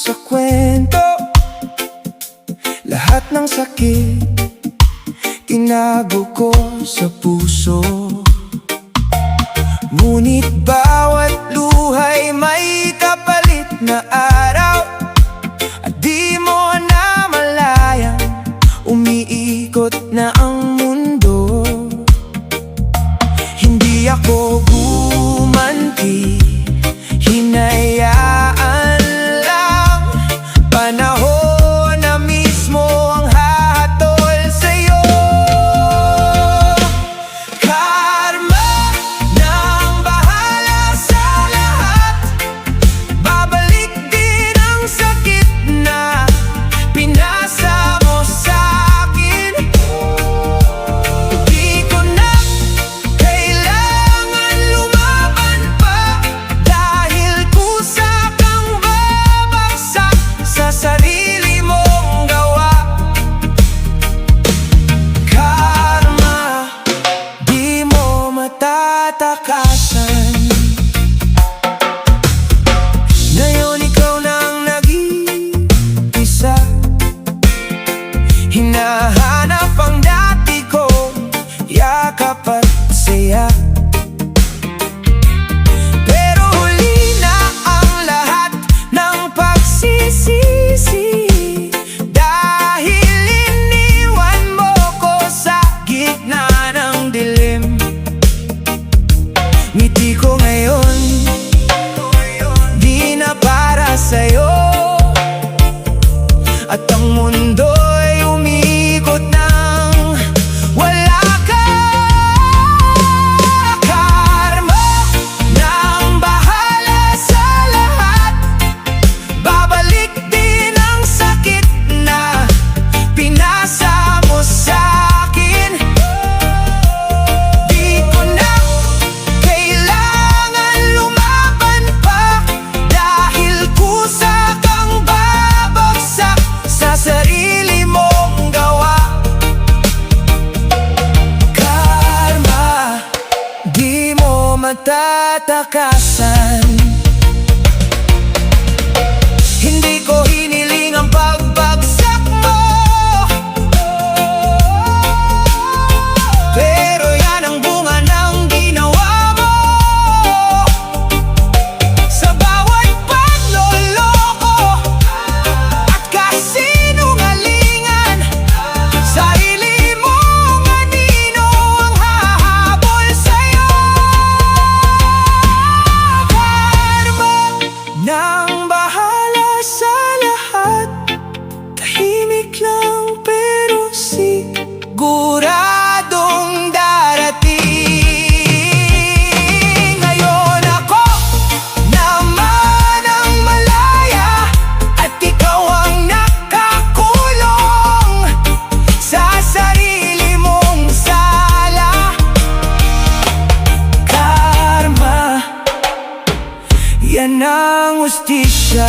sa kwento. Lahat ng sakit tinago ko sa puso. Ngunit bawat luha'y may kapalit na araw. At di mo na malayang umiikot na ang mundo. Hindi ako gumanti, hinayaan lang. Panahon na mismo ang hahatol sa'yo. Karma nang bahala sa lahat. Babalik din ang sakit na pinasa mo sa'kin. Di ko na kailangan lumaban pa, dahil kusa kang babagsak sa sarili mong gawa. Karma, di mo matatakasan. Ngayon ikaw nang nag-iisa, hinahanap ang dati kong yakap at saya. Pero huli na ang lahat ng pagsisisi, dahil iniwan mo ko sa gitna ng dilim. Ngiti ko ngayon, di na para sa'yo. At ang mundo'y umiikot ng wala ka. Karma nang bahala sa lahat. Babalik din ang sakit na pinasa mo sa'kin. Di ko na kailangan lumaban pa, dahil kusa kang babagsak sa sarili mong gawa. Karma, di mo matatakasan. Hindi ko hiniling ang pagbagsak mo, pero yan ang bunga ng ginawa mo. Sa bawat pagloloko at kasinungalingan, sarili mong anino ang hahabol sa'yo. Karma nang bahala sa lahat. Tahimik lang pero siguradong darating. Ngayon ako naman ang malaya, at ikaw ang nakakulong sa sarili mong sala. Karma, yan ang hustisya.